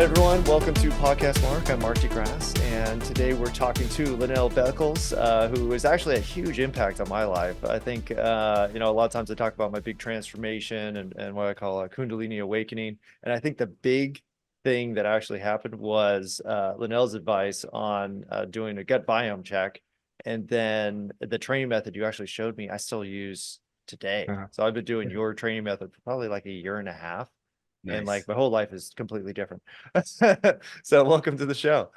Hey everyone, welcome to Podcast Mark. I'm Mark de Grasse, and today we're talking to Lanell Beckles, who has actually a huge impact on my life. I think, a lot of times I talk about my big transformation and what I call a Kundalini awakening. And I think the big thing that actually happened was Lanell's advice on doing a gut biome check. And then the training method you actually showed me, I still use today. Uh, So I've been doing your training method for probably like a year and a half. And like nice. my whole life is completely different. So welcome to the show.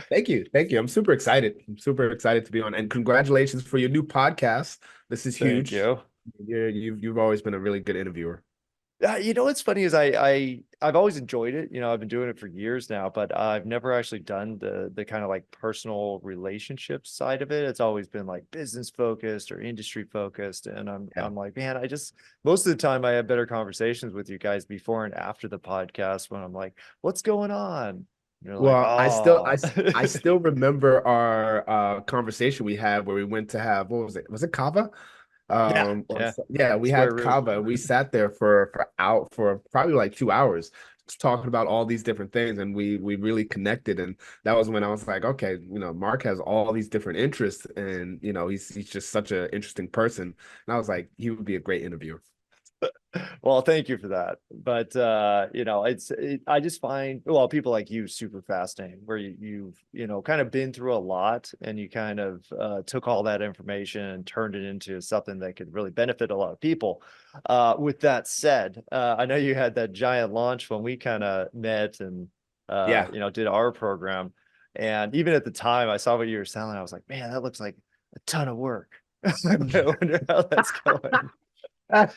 Thank you. Thank you. I'm super excited. I'm super excited to be on. And congratulations for your new podcast. This is Thank huge. you. You've always been a really good interviewer. What's funny is I've always enjoyed it. I've been doing it for years now, but I've never actually done the kind of like personal relationship side of it. It's always been like business focused or industry focused. And I'm Yeah. I'm like, man, I just most of the time I have better conversations with you guys before and after the podcast when I'm like, what's going on? And you're like, Well, oh, I still remember our conversation we had where we went to have, what was it? Was it Kava? yeah, yeah, Yeah, we square had root. Kava. We sat there for probably like 2 hours just talking about all these different things, and we really connected. And that was when I was like, okay, Mark has all these different interests, and he's just such an interesting person. And I was like, he would be a great interviewer. Well, thank you for that. But I just find people like you super fascinating, where you've kind of been through a lot and you kind of took all that information and turned it into something that could really benefit a lot of people. With that said, I know you had that giant launch when we kind of met and Yeah. did our program. And even at the time I saw what you were selling, I was like, man, that looks like a ton of work. I wonder how that's going. I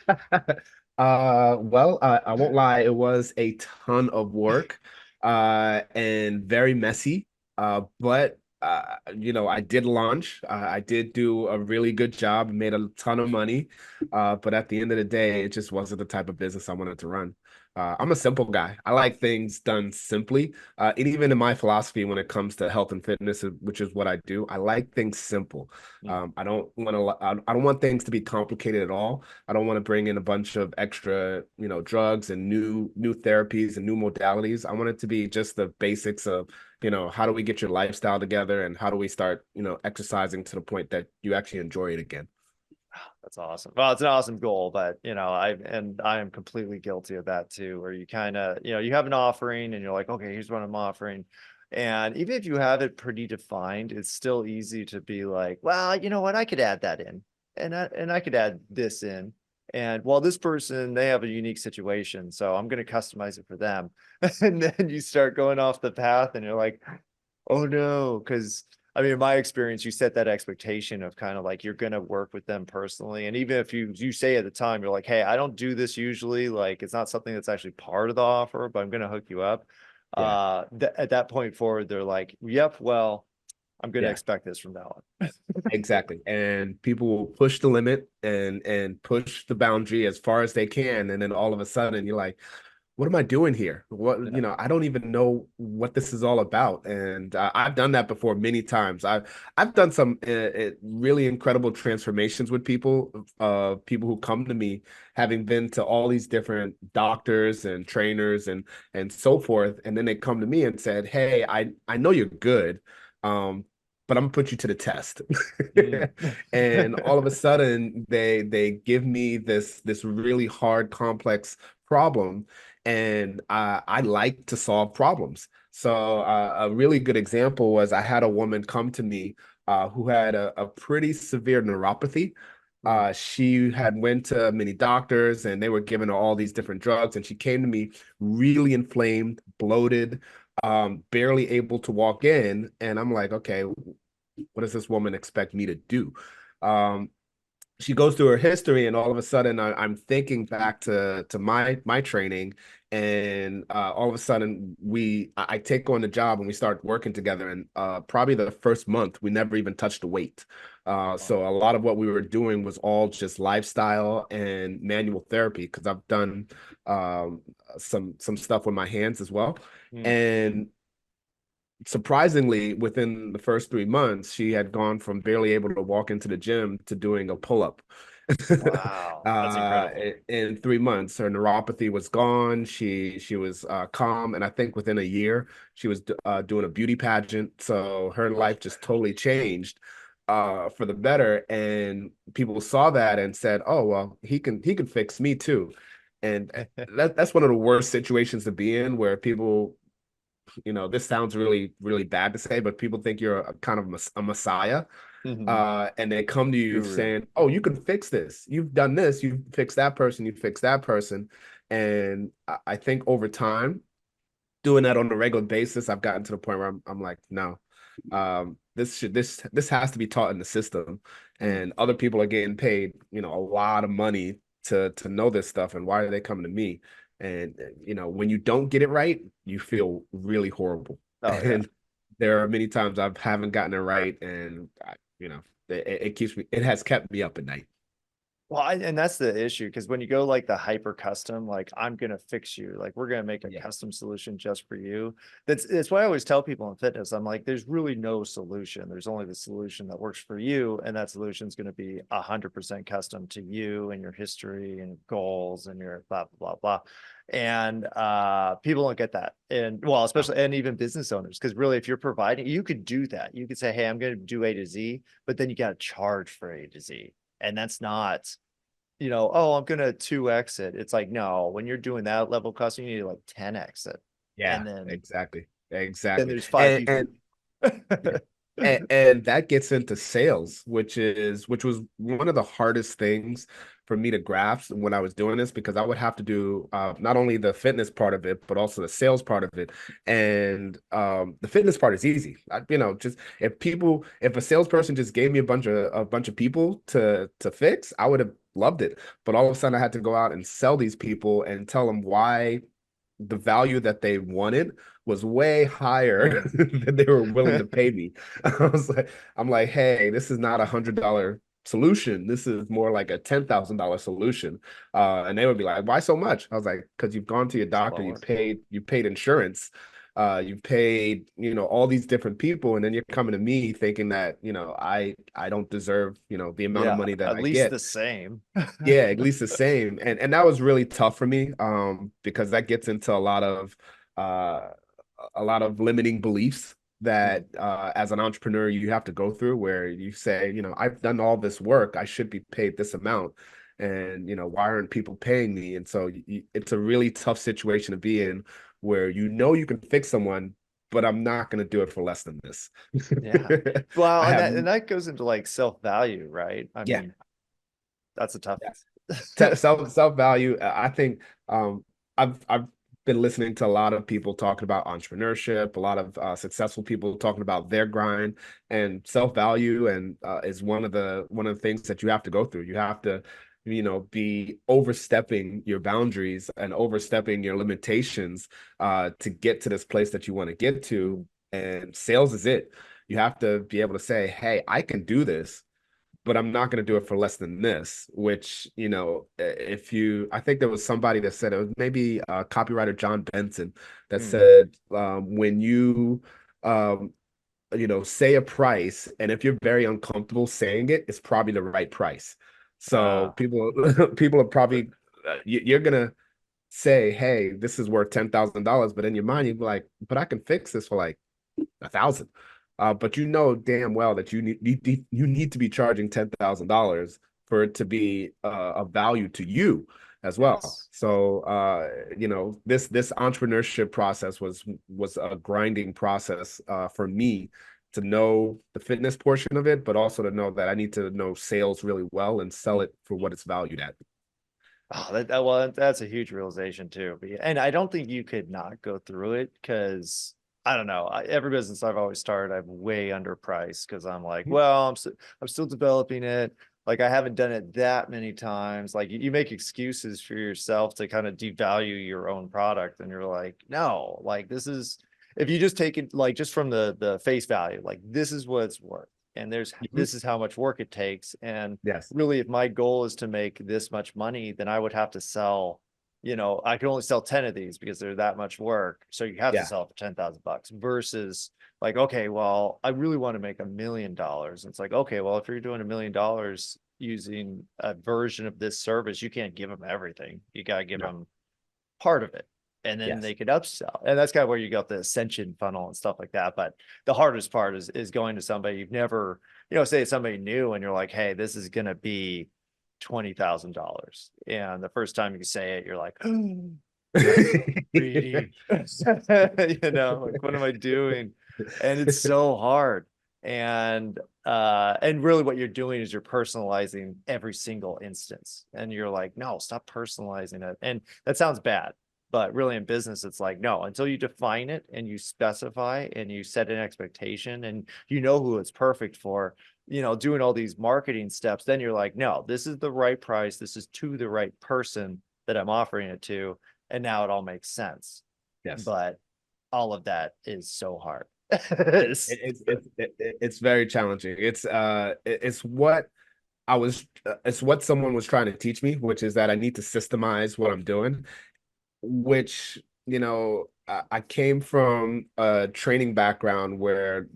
won't lie, it was a ton of work, and very messy. But I did launch. I did do a really good job, made a ton of money. But at the end of the day, it just wasn't the type of business I wanted to run. I'm a simple guy. I like things done simply. And even in my philosophy, when it comes to health and fitness, which is what I do, I like things simple. I don't want things to be complicated at all. I don't want to bring in a bunch of extra, drugs and new therapies and new modalities. I want it to be just the basics of, how do we get your lifestyle together and how do we start, exercising to the point that you actually enjoy it again. That's awesome. Well, it's an awesome goal, but I am completely guilty of that too, where you kind of, you have an offering and you're like, okay, here's what I'm offering. And even if you have it pretty defined, it's still easy to be like, well, you know what, I could add that in and I could add this in. And well, this person, they have a unique situation, so I'm going to customize it for them. And then you start going off the path and you're like, oh no, because I mean, in my experience, you set that expectation of kind of like you're gonna work with them personally. And even if you say at the time, you're like, hey, I don't do this usually, like it's not something that's actually part of the offer, but I'm gonna hook you up. Yeah. At that point forward, they're like, yep, well, I'm gonna Yeah. expect this from now on. Exactly. And people will push the limit and push the boundary as far as they can. And then all of a sudden you're like, what am I doing here? Yeah. I don't even know what this is all about. And I've done that before many times. I've done some really incredible transformations with people who come to me having been to all these different doctors and trainers and so forth. And then they come to me and said, hey, I know you're good. Um, but I'm gonna put you to the test. Mm. And all of a sudden they give me this really hard, complex problem, and I like to solve problems. So a really good example was I had a woman come to me who had a pretty severe neuropathy. Mm. She had went to many doctors and they were giving her all these different drugs, and she came to me really inflamed, bloated, barely able to walk in. And I'm like, okay, what does this woman expect me to do? Um, she goes through her history, and all of a sudden I'm thinking back to my training, and all of a sudden I take on the job and we start working together, and probably the first month we never even touched the weight. Wow. So a lot of what we were doing was all just lifestyle and manual therapy, because I've done um, some stuff with my hands as well. Mm. And surprisingly, within the first 3 months, she had gone from barely able to walk into the gym to doing a pull-up. Wow, that's incredible. In 3 months, her neuropathy was gone. She was calm, and I think within a year, she was doing a beauty pageant. So her life just totally changed for the better. And people saw that and said, "Oh, well, he can fix me too." And that's one of the worst situations to be in, where people, this sounds really, really bad to say, but people think you're a kind of a messiah, Mhm. and they come to you Guru. saying, "Oh, you can fix this. You've done this. You fixed that person. You fixed that person." And I think over time, doing that on a regular basis, I've gotten to the point where I'm like, no, this has to be taught in the system, Mm. and other people are getting paid, a lot of money to know this stuff, and why are they coming to me? And when you don't get it right, you feel really horrible. Oh yeah. And there are many times I haven't gotten it right, and it keeps me, it has kept me up at night. Well, and that's the issue, because when you go like the hyper custom, like I'm gonna fix you, like we're gonna make a Yeah. custom solution just for you. That's why I always tell people in fitness, I'm like, there's really no solution. There's only the solution that works for you, and that solution is going to be 100% custom to you and your history and goals and your blah blah blah blah. And people don't get that, and well, No. especially and even business owners, because really, if you're providing, you could do that. You could say, hey, I'm going to do A to Z, but then you got to charge for A to Z, and that's not, oh, I'm gonna 2x it. It's like, no, when you're doing that level custom, you need to like 10x it. Yeah, And exactly. then Exactly. there's five And people. yeah. And that gets into sales, which was one of the hardest things for me to grasp when I was doing this, because I would have to do not only the fitness part of it, but also the sales part of it. And the fitness part is easy. Just if a salesperson just gave me a bunch of people to fix, I would have loved it. But all of a sudden, I had to go out and sell these people and tell them why the value that they wanted was way higher Mm. than they were willing to pay me. I'm like, hey, this is not $100 solution. This is more like a $10,000 solution. And they would be like, why so much? I was like, because you've gone to your It's a lot doctor, of work. you paid insurance, you've paid, all these different people, and then you're coming to me thinking that, I don't deserve, the amount of Yeah, money that at I least get. the same. Yeah, at least the same. And that was really tough for me, because that gets into uh a lot of limiting beliefs that Mm. as an entrepreneur you have to go through, where you say, I've done all this work, I should be paid this amount. And why aren't people paying me? And so it's a really tough situation to be in, where you can fix someone, but I'm not going to do it for less than this. Yeah. Well, I and have that goes into like self-value, right? I Yeah. mean, that's a tough. Yes. Self value. I think I've been listening to a lot of people talking about entrepreneurship, a lot of successful people talking about their grind, and self value, and is one of the things that you have to go through. You have to, be overstepping your boundaries and overstepping your limitations to get to this place that you want to get to. And sales is it. You have to be able to say, "Hey, I can do this, but I'm not going to do it for less than this." Which, I think there was somebody that said, it was maybe copywriter John Benson, that Mm. said, when um, say a price, and if you're very uncomfortable saying it, it's probably the right price. So Uh, people are probably, you're going to say, hey, this is worth $10,000. But in your mind, you're like, but I can fix this for like 1,000. But damn well that you need to be charging $10,000 for it to be of value to you as well. yes. So this entrepreneurship process was a grinding process for me, to know the fitness portion of it, but also to know that I need to know sales really well and sell it for what it's valued at. Oh, well, that's a huge realization too. But and I don't think you could not go through it, because I don't know. Every business I've always started, I'm way underpriced, because I'm like, well, I'm still developing it. Like I haven't done it that many times. Like you make excuses for yourself to kind of devalue your own product, and you're like, no, like this is, if you just take it like just from the face value, like this is what it's worth, and Mhm. this is how much work it takes, and Yes. really, if my goal is to make this much money, then I would have to sell, I can only sell 10 of these because they're that much work. So you have to Yeah. sell it for $10,000 versus like, okay, well, I really want to make $1 million. It's like, okay, well, if you're doing $1 million, using a version of this service, you can't give them everything. You got to give No. them part of it, and then Yes. they could upsell. And that's kind of where you got the ascension funnel and stuff like that. But the hardest part is going to somebody you've never, say it's somebody new and you're like, hey, this is going to be $20,000. And the first time you say it, you're like, that's so greedy. Like, what am I doing? And it's so hard. And really what you're doing is you're personalizing every single instance. And you're like, no, stop personalizing it. And that sounds bad. But really in business, it's like, no, until you define it and you specify and you set an expectation and you know who it's perfect for, doing all these marketing steps, then you're like, no, this is the right price. This is to the right person that I'm offering it to. And now it all makes sense. Yes. But all of that is so hard. It's very challenging. It's what it's what someone was trying to teach me, which is that I need to systemize what I'm doing, which, I came from a training background where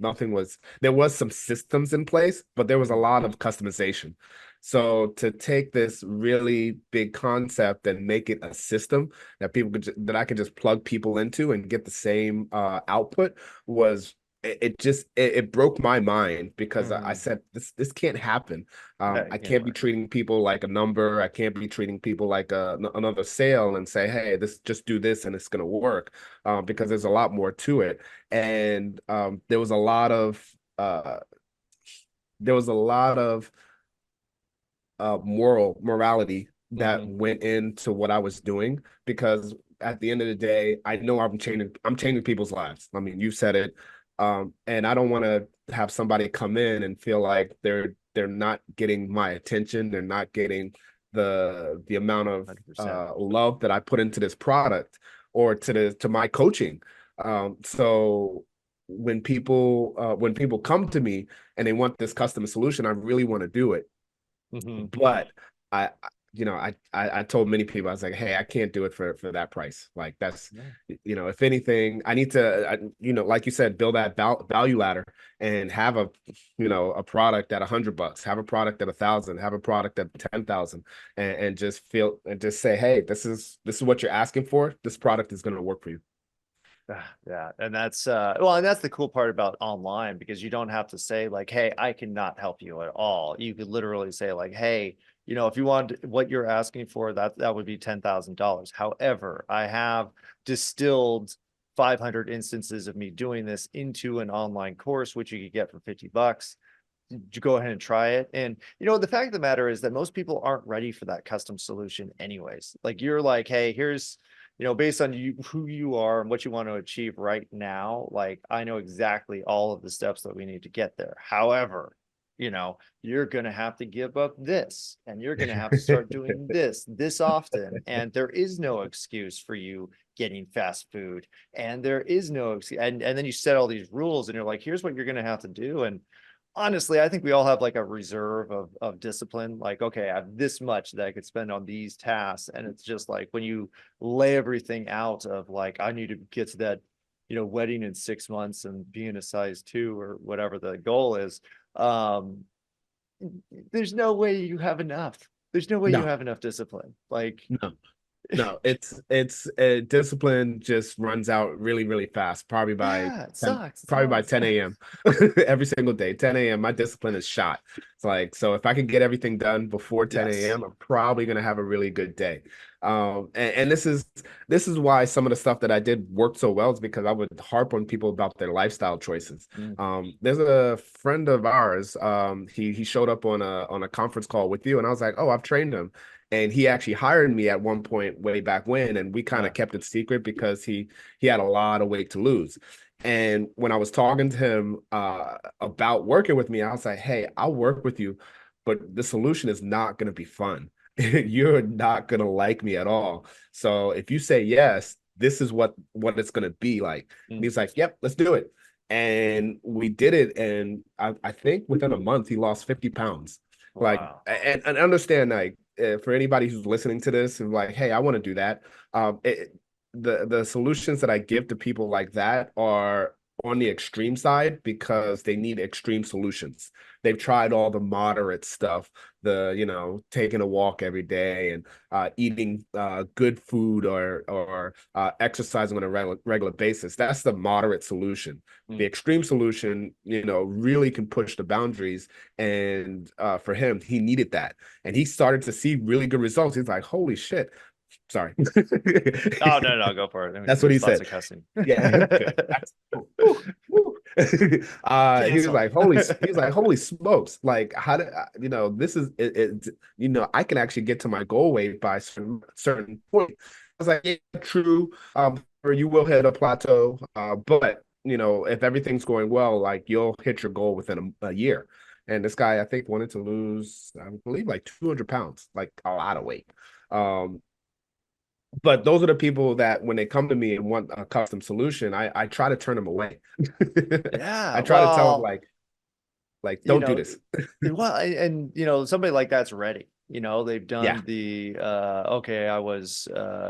there was some systems in place, but there was a lot of customization. So to take this really big concept and make it a system that that I could just plug people into and get the same output was it broke my mind, because I said this can't happen. I can't be treating people like a number. I can't be treating people like another sale and say, hey, just do this and it's going to work, because there's a lot more to it. And there was a lot of uh, morality that went into what I was doing, because at the end of the day, I know I'm changing people's lives. I mean, you said it. And I don't want to have somebody come in and feel like they're not getting my attention. They're not getting the amount of 100%. love that I put into this product or to my coaching. So when people come to me and they want this custom solution, I really want to do it. But I told many people, I was like, hey, I can't do it for that price. Like that's, if anything, I need to, like you said, build that value ladder and have a product at $100, have a product at 1,000, have a product at 10,000, and just say, hey, this is what you're asking for. This product is going to work for you. Yeah. And and that's the cool part about online, because you don't have to say like, hey, I cannot help you at all. You could literally say like, hey, if you want what you're asking for, that would be $10,000. However, I have distilled 500 instances of me doing this into an online course, which you could get for $50. You go ahead and try it. And the fact of the matter is that most people aren't ready for that custom solution anyways. Like you're like, hey, here's based on who you are and what you want to achieve right now, like I know exactly all of the steps that we need to get there. However, you're going to have to give up this, and you're going to have to start doing this often. And there is no excuse for you getting fast food. And there is no excuse. And then you set all these rules and you're like, here's what you're going to have to do. And honestly, I think we all have like a reserve of discipline. Like, okay, I have this much that I could spend on these tasks. And it's just like when you lay everything out of like, I need to get to that, wedding in 6 months and being a size 2 or whatever the goal is. Um, there's no way you have enough. There's no way you No, have enough discipline. Like, no. No, it's discipline just runs out really, really fast. Probably by yeah, it 10, sucks. It probably by does. 10 a.m. every single day. 10 a.m. My discipline is shot. It's like, so if I can get everything done before 10 Yes. a.m., I'm probably gonna have a really good day. And this is why some of the stuff that I did worked so well, is because I would harp on people about their lifestyle choices. There's a friend of ours. He showed up on a conference call with you, and I was like, oh, I've trained him. And he actually hired me at one point way back when, and we kind of kept it secret because he had a lot of weight to lose. And when I was talking to him about working with me, I was like, hey, I'll work with you, but the solution is not going to be fun. You're not going to like me at all. So if you say yes, this is what it's going to be like. And he's like, yep, let's do it. And we did it. And I think within a month, he lost 50 pounds. Like, Wow. and understand, like, for anybody who's listening to this and like, hey, I want to do that. The solutions that I give to people like that are on the extreme side because they need extreme solutions. They've tried all the moderate stuff, the, you know, taking a walk every day and eating good food or exercising on a regular basis. That's the moderate solution. The Mm. extreme solution, you know, really can push the boundaries. And for him, he needed that. And he started to see really good results. He's like, holy shit. Sorry. Oh, no, no, go for it. I mean, That's what he there's lots said. of cussing. Yeah, good. That's woo, woo. Cancel. He was like, holy smokes. Like, how did you know, this is you know, I can actually get to my goal weight by certain point. I was like, yeah, true. Or you will hit a plateau. But you know, if everything's going well, like you'll hit your goal within a year. And this guy, I think, wanted to lose, I believe, like 200 pounds, like a lot of weight. Um, but those are the people that when they come to me and want a custom solution, I try to turn them away. Yeah, I try to tell them well, like you don't do know, this. well, and you know, somebody like that's ready. You know, they've Yeah, done the okay, I was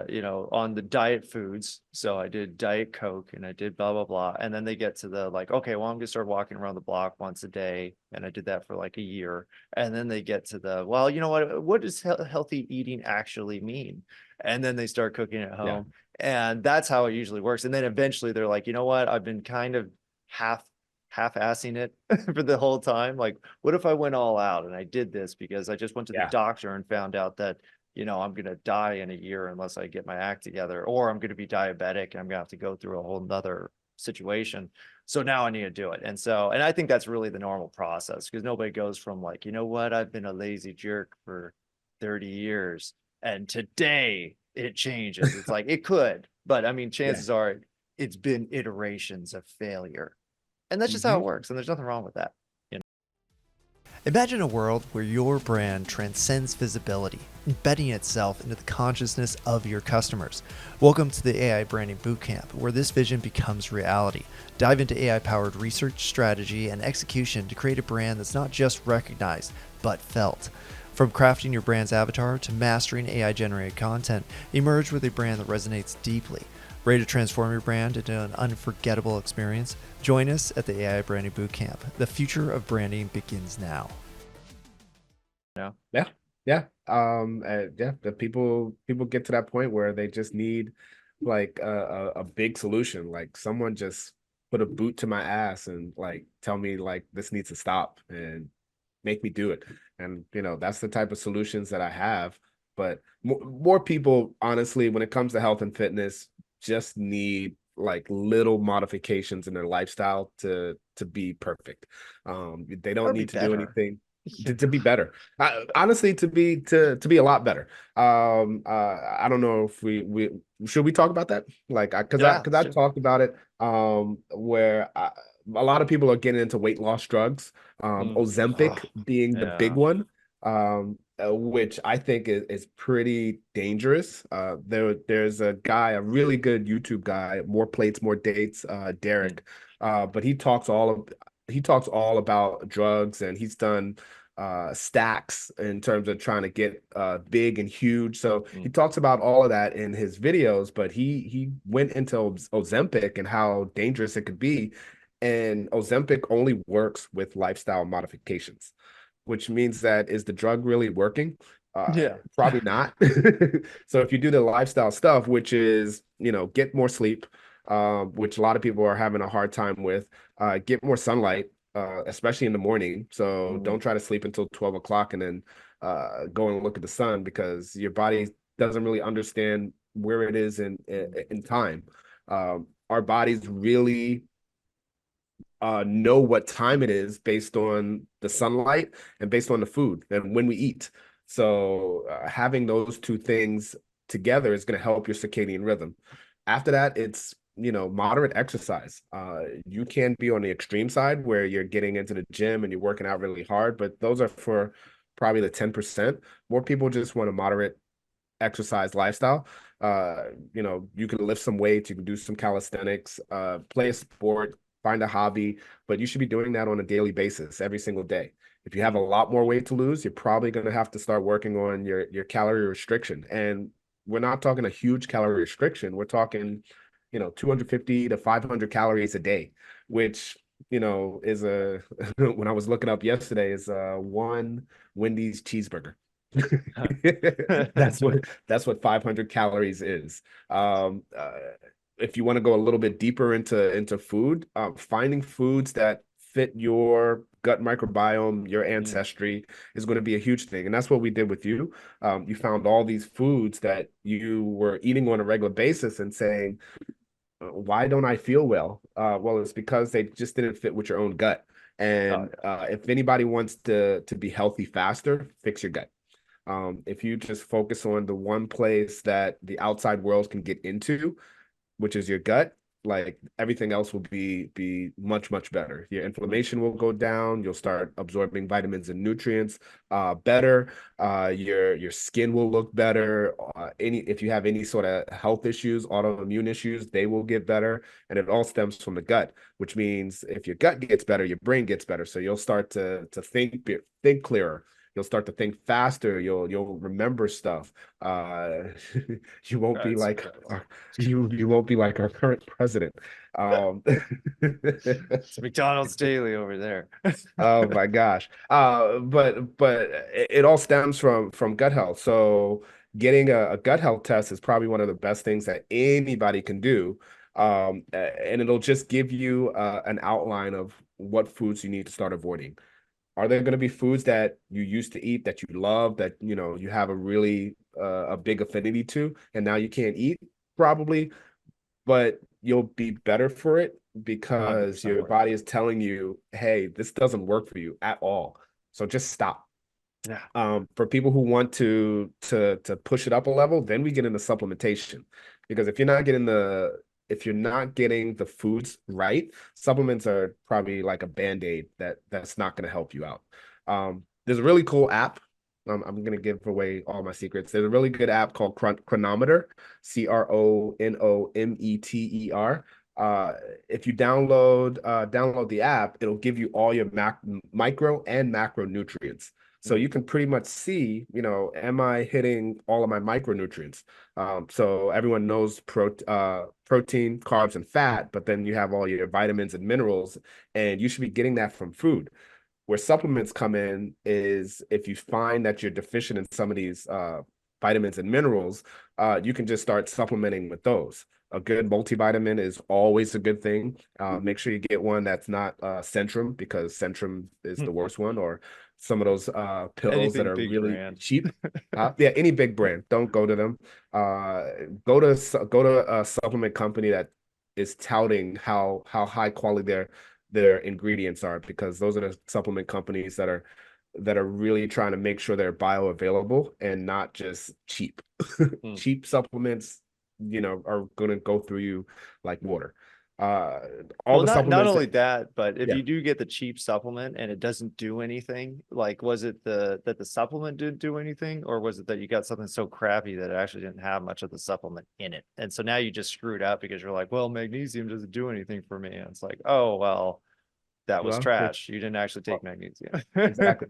you know, on the diet foods. So I did Diet Coke and I did blah blah blah. And then they get to the like, okay, well, I'm gonna start walking around the block once a day. And I did that for like a year. And then they get to the, well, you know what does healthy eating actually mean? And then they start cooking at yeah, home. And that's how it usually works. And then eventually they're like, you know what? I've been kind of half half-assing it for the whole time. Like, what if I went all out and I did this because I just went to the yeah, doctor and found out that, you know, I'm gonna die in a year unless I get my act together, or I'm gonna be diabetic and I'm gonna have to go through a whole nother situation. So now I need to do it. And so, and I think that's really the normal process because nobody goes from like, you know what, I've been a lazy jerk for 30 years and today it changes. It's like it could, but I mean, yeah. chances are it's been iterations of failure. And that's just how Hmm. it works. And there's nothing wrong with that. You know? Imagine a world where your brand transcends visibility, embedding itself into the consciousness of your customers. Welcome to the AI Branding Bootcamp, where this vision becomes reality. Dive into AI-powered research, strategy, and execution to create a brand that's not just recognized, but felt. From crafting your brand's avatar to mastering AI-generated content, emerge with a brand that resonates deeply. Ready to transform your brand into an unforgettable experience? Join us at the AI Branding Bootcamp. The future of branding begins now. Yeah. Yeah, yeah. Yeah, the people get to that point where they just need like a big solution, like someone just put a boot to my ass and like tell me like this needs to stop and make me do it. And you know, that's the type of solutions that I have. But more people, honestly, when it comes to health and fitness, just need like little modifications in their lifestyle to be perfect. They don't Or be need to do better. anything to be better. Honestly, to be a lot better. I don't know if we should we talk about that? Like, Yeah. because I talked about it. Where a lot of people are getting into weight loss drugs. Mm. Oh, Ozempic being the big yeah. one. Which I think is pretty dangerous. There's a guy, a really good YouTube guy, More Plates, More Dates, Mm. Derek. But he talks all about drugs and he's done stacks in terms of trying to get big and huge. So he Mm. talks about all of that in his videos, but he went into Ozempic and how dangerous it could be. And Ozempic only works with lifestyle modifications, which means that is the drug really working? Yeah. Probably not. So if you do the lifestyle stuff, which is, you know, get more sleep, which a lot of people are having a hard time with, get more sunlight, especially in the morning. So Mm. don't try to sleep until 12 o'clock and then go and look at the sun because your body doesn't really understand where it is in time. Our bodies really know what time it is based on the sunlight and based on the food and when we eat. So having those two things together is going to help your circadian rhythm. After that, it's, you know, moderate exercise. You can be on the extreme side where you're getting into the gym and you're working out really hard, but those are for probably the 10%. More people just want a moderate exercise lifestyle. You know, you can lift some weights, you can do some calisthenics, play a sport, find a hobby, but you should be doing that on a daily basis every single day. If you have a Mm. lot more weight to lose, you're probably going to have to start working on your calorie restriction. And we're not talking a huge calorie restriction. We're talking, you know, 250 to 500 calories a day, which, you know, is a when I was looking up yesterday, is one Wendy's cheeseburger. That's what 500 calories is. Um, uh, if you want to go a little bit deeper into food, finding foods that fit your gut microbiome, your Mm. ancestry is going to be a huge thing. And that's what we did with you. You found all these foods that you were eating on a regular basis and saying, why don't I feel well? Well, it's because they just didn't fit with your own gut. Oh, And yeah. if anybody wants to be healthy faster, fix your gut. If you just focus on the one place that the outside world can get into, which is your gut, like everything else will be much better. Your Mm. inflammation will go down. You'll start absorbing vitamins and nutrients better. Your skin will look better. Any if you have any sort of health issues, autoimmune issues, they will get better. And it all stems from the gut, which means if your gut gets better, your brain gets better. So you'll start to think clearer. You'll start to think faster. You'll remember stuff. Uh, you won't be That's like incredible. you won't be like our current president. Um, It's McDonald's daily over there. oh my gosh. But it all stems from gut health. So getting a gut health test is probably one of the best things that anybody can do. And it'll just give you an outline of what foods you need to start avoiding. Are there going to be foods that you used to eat that you love that you know you have a really a big affinity to, and now you can't eat? Probably, but you'll be better for it because 100% your worth it. body is telling you, hey, this doesn't work for you at all. So just stop. Yeah. For people who want to push it up a level, then we get into supplementation. Because if you're not getting the foods right, supplements are probably like a band-aid that's not going to help you out. There's a really cool app. I'm going to give away all my secrets. There's a really good app called Chronometer, Cronometer. Uh, if you download the app, it'll give you all your micro and macronutrients. So Mm. you can pretty much see, you know, am I hitting all of my micronutrients? So everyone knows protein, carbs, and fat, but then you have all your vitamins and minerals, and you should be getting that from food. Where supplements come in is if you find that you're deficient in some of these vitamins and minerals, you can just start supplementing with those. A good multivitamin is always a good thing. Make sure you get one that's not Centrum, because Centrum is the worst one, or some of those pills that Anything are big really brand. cheap. Yeah, any big brand, don't go to them. Uh, go to a supplement company that is touting how high quality their ingredients are, because those are the supplement companies that are really trying to make sure they're bioavailable and not just cheap. Mm. Cheap supplements, you know, are going to go through you like water. Uh, all Well, the not supplements only that, that, but if yeah, you do get the cheap supplement and it doesn't do anything, like was it that the supplement didn't do anything, or was it that you got something so crappy that it actually didn't have much of the supplement in it? And so now you just screwed up because you're like, well, magnesium doesn't do anything for me. And it's like, oh, well, that was well, trash. You didn't actually take well, magnesium. exactly.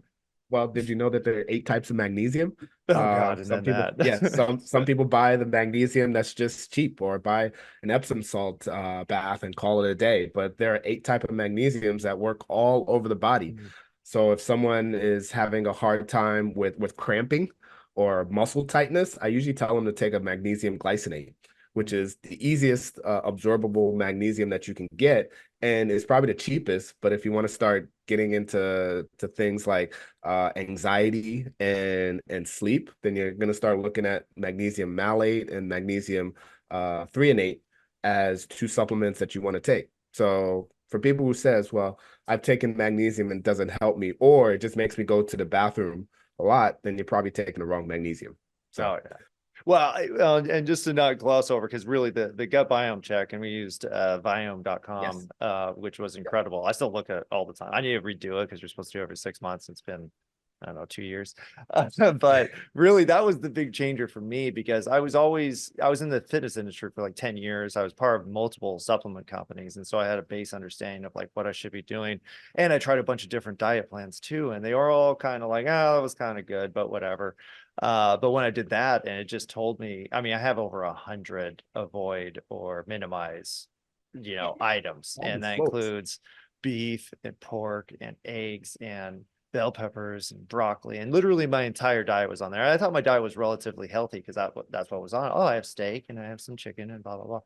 Well, did you know that there are 8 types of magnesium? Oh God, and Some then people, that. yeah, some people buy the magnesium that's just cheap, or buy an Epsom salt bath and call it a day. But there are 8 types of magnesiums that work all over the body. So if someone is having a hard time with cramping or muscle tightness, I usually tell them to take a magnesium glycinate, which is the easiest absorbable magnesium that you can get, and it's probably the cheapest. But if you want to start getting into things like anxiety and sleep, then you're going to start looking at magnesium malate and magnesium threonate as 2 supplements that you want to take. So for people who says, well, I've taken magnesium and it doesn't help me, or it just makes me go to the bathroom a lot, then you're probably taking the wrong magnesium. So Oh yeah. Well, and just to not gloss over, because really the gut biome check, and we used yes. biome.com, which was incredible. I still look at it all the time. I need to redo it because you're supposed to do it every 6 months. It's been, I don't know, 2 years. But really, that was the big changer for me, because I was in the fitness industry for like 10 years. I was part of multiple supplement companies. And so I had a base understanding of like what I should be doing. And I tried a bunch of different diet plans too. And they were all kind of like, oh, that was kind of good, but whatever. But when I did that, and it just told me, I mean, I have over 100 avoid or minimize items. Holy And that smokes. includes beef and pork and eggs and bell peppers and broccoli. And literally my entire diet was on there. I thought my diet was relatively healthy because that's what was on. Oh, I have steak and I have some chicken and blah, blah, blah.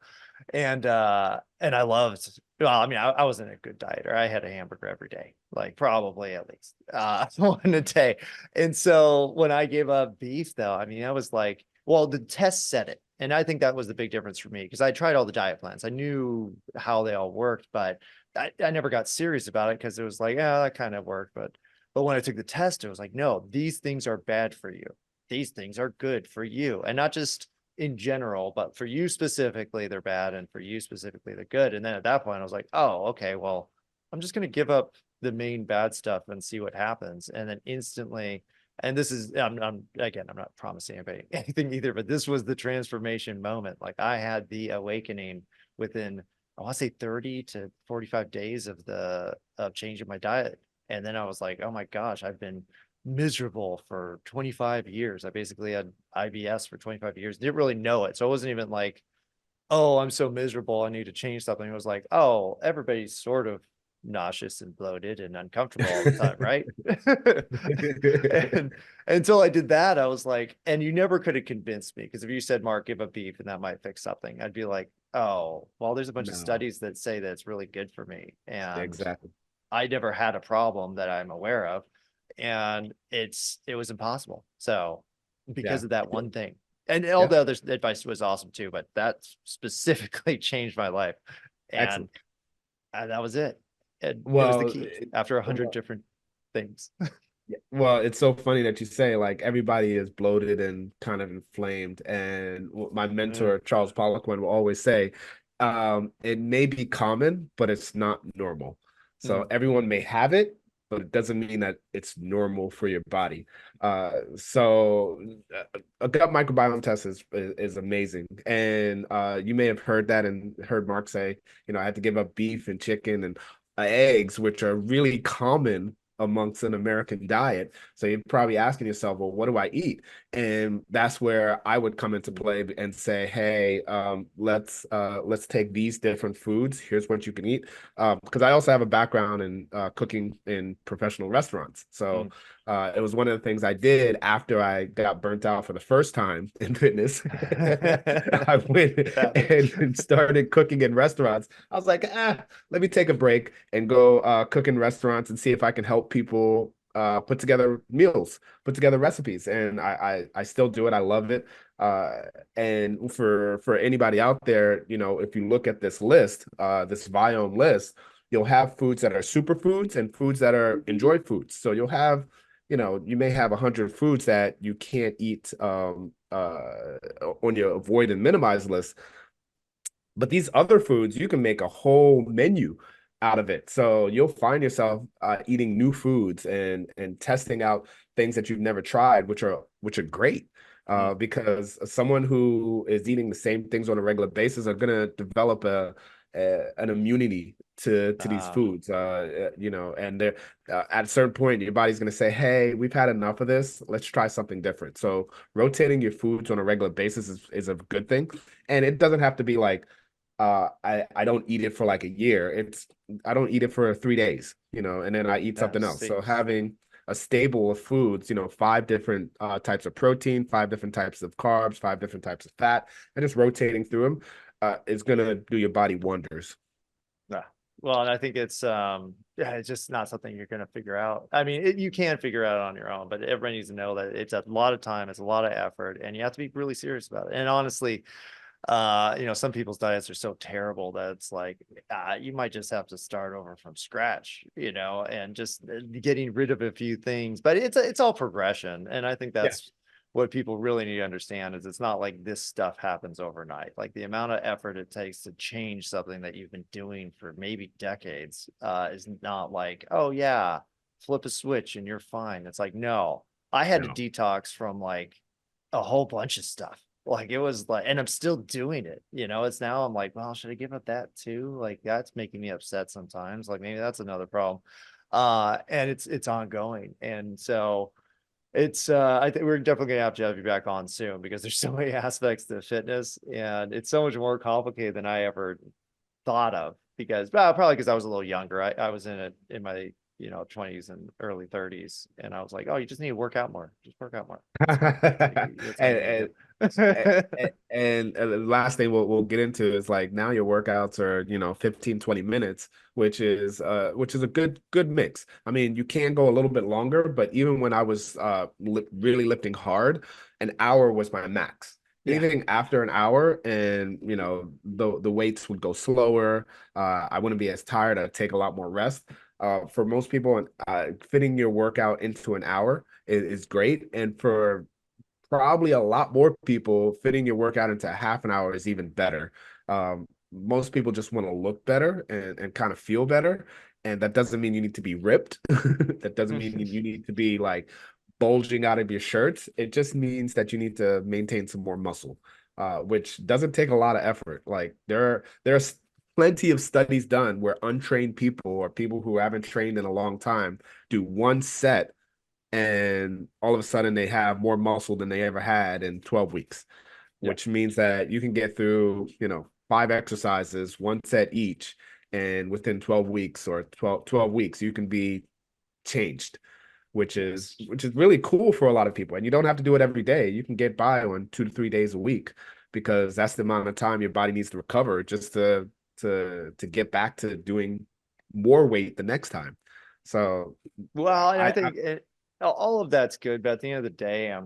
And I loved, well, I mean, I wasn't a good dieter. I had a hamburger every day, like probably at least one a day. And so when I gave up beef, though, I mean, I was like, well, the test said it. And I think that was the big difference for me because I tried all the diet plans. I knew how they all worked, but I never got serious about it because it was like, yeah, that kind of worked. But when I took the test, it was like, no, these things are bad for you. These things are good for you. And not just in general, but for you specifically, they're bad. And for you specifically, they're good. And then at that point, I was like, oh, okay, well, I'm just going to give up the main bad stuff and see what happens. And then instantly, and this is, again, I'm not promising anybody anything either, but this was the transformation moment. Like I had the awakening within, I want to say 30 to 45 days of changing my diet. And then I was like, oh my gosh, I've been miserable for 25 years. I basically had IBS for 25 years. Didn't really know it. So it wasn't even like, oh, I'm so miserable. I need to change something. It was like, oh, everybody's sort of nauseous and bloated and uncomfortable all the time, right? And until I did that, I was like, and you never could have convinced me because if you said, Mark, give up beef and that might fix something, I'd be like, oh, well, there's a bunch of No, studies that say that it's really good for me. And exactly. I never had a problem that I'm aware of. And it was impossible. So because Yeah. of that one thing. And all Yeah. the other advice was awesome too, but that specifically changed my life. And, Excellent. that was it. And it was the Well, key after 100 well, different things. yeah. Well, it's so funny that you say like everybody is bloated and kind of inflamed. And my Mm, mentor, Charles Poliquin, will always say, it may be common, but it's not normal. So mm. everyone may have it, but it doesn't mean that it's normal for your body. So a gut microbiome test is amazing. And you may have heard that and heard Mark say, I had to give up beef and chicken and eggs, which are really common amongst an American diet. So you're probably asking yourself, well, what do I eat? And that's where I would come into play and say, hey, let's take these different foods. Here's what you can eat. Because I also have a background in cooking in professional restaurants. So Mm. it was one of the things I did after I got burnt out for the first time in fitness. I went Happens. and started cooking in restaurants. I was like, let me take a break and go cook in restaurants and see if I can help people put together meals, put together recipes. And I still do it. I love it. Uh, and for anybody out there, if you look at this list, this biome list, you'll have foods that are superfoods and foods that are enjoy foods. So you'll have, you may have 100 foods that you can't eat on your avoid and minimize list, but these other foods, you can make a whole menu out of it. So you'll find yourself eating new foods and testing out things that you've never tried, which are great. Mm. Because someone who is eating the same things on a regular basis are going to develop an immunity to these Ah, foods. And they're at a certain point, your body's going to say, "Hey, we've had enough of this. Let's try something different." So rotating your foods on a regular basis is a good thing, and it doesn't have to be like I don't eat it for like a year. I don't eat it for 3 days, and then I eat yeah, something else. So see. having a stable of foods, five different types of protein, five different types of carbs, five different types of fat, and just rotating through them is gonna do your body wonders. Yeah. Well, and I think yeah, it's just not something you're going to figure out. I mean, you can figure out on your own, but everybody needs to know that it's a lot of time, it's a lot of effort, and you have to be really serious about it. And honestly, some people's diets are so terrible that it's like you might just have to start over from scratch, and just getting rid of a few things. But it's all progression, and I think Yeah, that's what people really need to understand is it's not like this stuff happens overnight. Like the amount of effort it takes to change something that you've been doing for maybe decades is not like, oh yeah, flip a switch and you're fine. It's like, no, I had to no, detox from like a whole bunch of stuff. Like it was like, and I'm still doing it. It's now I'm like, well, should I give up that too? Like that's making me upset sometimes. Like maybe that's another problem. And it's ongoing. And so I think we're definitely gonna have to have you back on soon because there's so many aspects to fitness and it's so much more complicated than I ever thought of because, well, probably because I was a little younger. I was in it in my, 20s and early 30s. And I was like, oh, you just need to work out more. Just work out more. That's all. That's all you need and, and to do. the last thing we'll get into is like now your workouts are 15-20 minutes, which is a good mix. I mean, you can go a little bit longer, but even when I was really lifting hard, an hour was my max. Yeah. Anything after an hour, and the weights would go slower. I wouldn't be as tired. I'd take a lot more rest. For most people, fitting your workout into an hour is great, and for probably a lot more people, fitting your workout into half an hour is even better. Most people just want to look better and kind of feel better. And that doesn't mean you need to be ripped. That doesn't mean you need to be like bulging out of your shirts. It just means that you need to maintain some more muscle, which doesn't take a lot of effort. Like there's plenty of studies done where untrained people or people who haven't trained in a long time do one set, and all of a sudden they have more muscle than they ever had in 12 weeks, Yeah. which means that you can get through, 5 exercises, one set each, and within 12 weeks or 12 weeks, you can be changed, which is Yes. which is really cool for a lot of people. And you don't have to do it every day. You can get by on 2 to 3 days a week because that's the amount of time your body needs to recover just to get back to doing more weight the next time. So Well, and I I think all of that's good, but at the end of the day,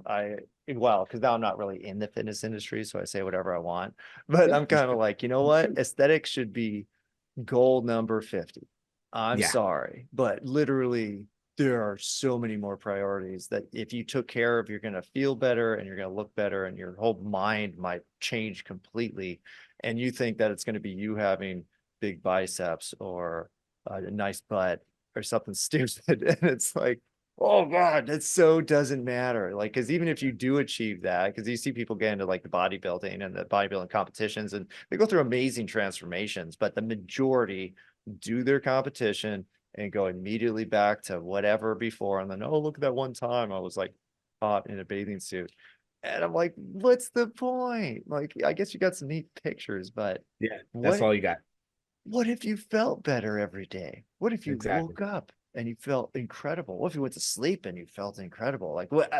well, because now I'm not really in the fitness industry, so I say whatever I want. But I'm kind of like, you know what? Aesthetics should be goal number 50. I'm yeah. sorry, but literally there are so many more priorities that if you took care of, you're going to feel better and you're going to look better and your whole mind might change completely. And you think that it's going to be you having big biceps or a nice butt or something stupid. And it's like, oh God, that so doesn't matter. Like, because even if you do achieve that, because you see people get into like the bodybuilding and the bodybuilding competitions and they go through amazing transformations, but the majority do their competition and go immediately back to whatever before. And then, oh, look at that one time I was like hot in a bathing suit. And I'm like, what's the point? Like, I guess you got some neat pictures, but Yeah, that's what all you got. what if you felt better every day? What if you Exactly. woke up and you felt incredible? What if you went to sleep and you felt incredible? Like what?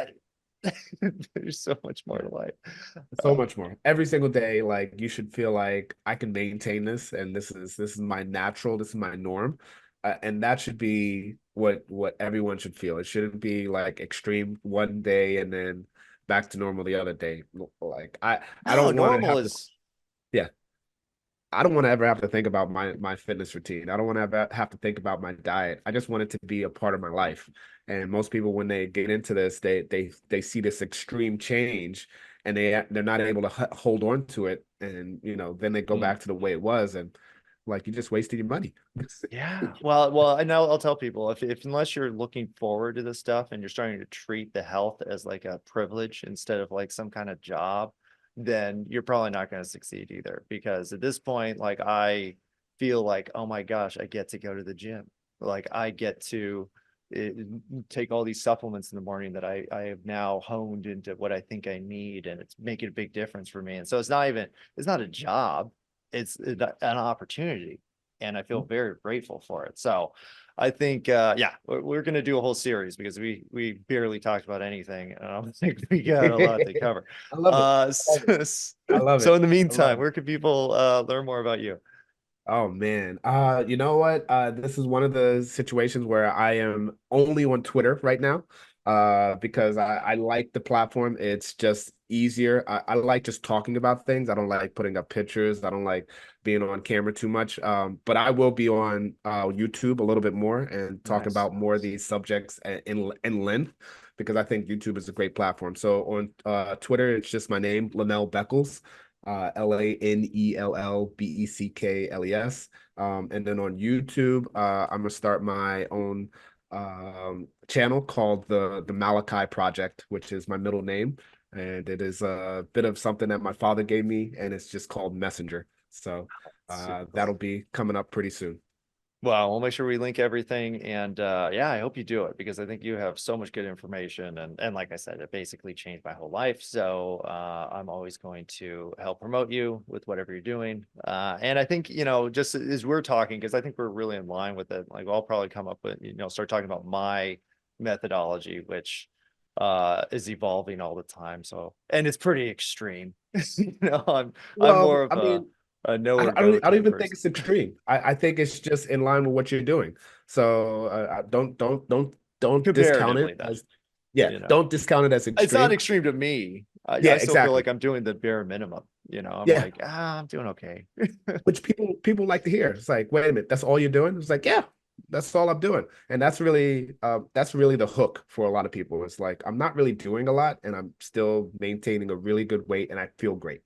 There's so much more Yeah. to life. So much more. Every single day, like you should feel like I can maintain this, and this is my natural, this is my norm, and that should be what everyone should feel. It shouldn't be like extreme one day and then back to normal the other day. Like I No, don't want to normal have to. is Yeah, I don't want to ever have to think about my fitness routine. I don't want to ever have to think about my diet. I just want it to be a part of my life. And most people, when they get into this, they see this extreme change, and they're not able to hold on to it, and then they go mm, back to the way it was, and like you just wasted your money. yeah. Well, I know I'll tell people if unless you're looking forward to this stuff and you're starting to treat the health as like a privilege instead of like some kind of job, then you're probably not going to succeed either. Because at this point, like I feel like, oh my gosh, I get to go to the gym. Like I get to eh, take all these supplements in the morning that I have now honed into what I think I need, and it's making a big difference for me. And so it's not a job, it's an opportunity and I feel very grateful for it. So I think yeah, we're going to do a whole series because we barely talked about anything. And I don't think we got a lot to cover. I love it. I love it. So, I love so it. in the I love meantime, it. where can people learn more about you? Oh man. You know what? This is one of the situations where I am only on Twitter right now. Because I like the platform. It's just easier. I like just talking about things. I don't like putting up pictures. I don't like being on camera too much. But I will be on YouTube a little bit more and talk Nice. about more of these subjects in length because I think YouTube is a great platform. So on Twitter, it's just my name, Lanell Beckles. Lanellbeckles. And then on YouTube, I'm gonna start my own channel called the Malachi Project, which is my middle name, and it is a bit of something that my father gave me, and it's just called Messenger. So Super that'll cool. be coming up pretty soon. Well, we'll make sure we link everything. And yeah, I hope you do it, because I think you have so much good information. And like I said, it basically changed my whole life. So I'm always going to help promote you with whatever you're doing. And I think, just as we're talking, because I think we're really in line with it, like I'll probably come up with, start talking about my methodology, which is evolving all the time. So, and it's pretty extreme. I'm more Well, of I mean, a know or I go don't type even think person. it's extreme. I think it's just in line with what you're doing. So don't discount it Comparatively, then. as, yeah, you know don't discount it as it's not extreme. extreme to me. I Yeah, still feel like exactly. I'm doing the bare minimum. I'm Yeah, like, I'm doing okay. which people like to hear. It's like, wait a minute, that's all you're doing? It's like, yeah, that's all I'm doing. And that's really the hook for a lot of people. It's like I'm not really doing a lot and I'm still maintaining a really good weight and I feel great.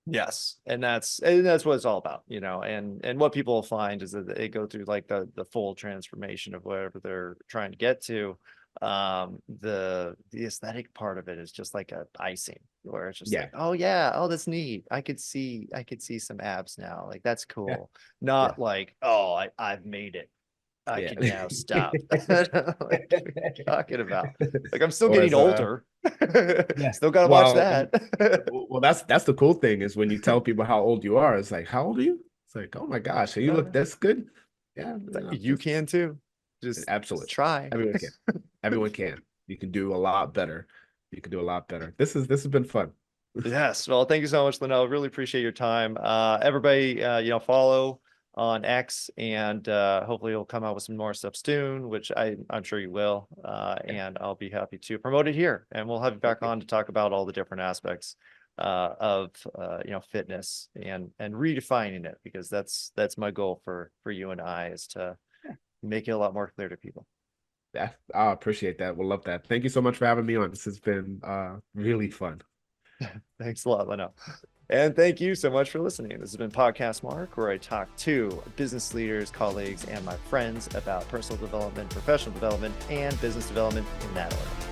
Yes, and that's what it's all about. And what people find is that they go through like the full transformation of whatever they're trying to get to. The aesthetic part of it is just like a icing, where it's just Yeah, like, oh yeah, oh that's neat. I could see some abs now. Like that's yeah, cool. yeah, Not like, oh, I've made it. I yeah. can now stop. Like, what are you talking about? Like, I'm still Or getting as older. yeah. Still gotta watch Well, that. that's the cool thing is when you tell people how old you are, it's like, how old are you? It's like, oh my gosh, you look this good. Yeah, It's like, you just can too. Just absolutely. try. Everyone can. Everyone can. You can do a lot better. You can do a lot better. This has been fun. Yes. Well, thank you so much, Lanell. Really appreciate your time. Everybody, follow on X, and hopefully you'll come out with some more stuff soon, which I'm sure you will. Yeah, And I'll be happy to promote it here. And we'll have you back perfect. on to talk about all the different aspects of fitness and redefining it, because that's my goal for you and I, is to Yeah, make it a lot more clear to people. yeah, I appreciate that. We'll love that. Thank you so much for having me on. This has been really fun. Thanks a lot, Leno. And thank you so much for listening. This has been Podcast Mark, where I talk to business leaders, colleagues, and my friends about personal development, professional development, and business development in that order.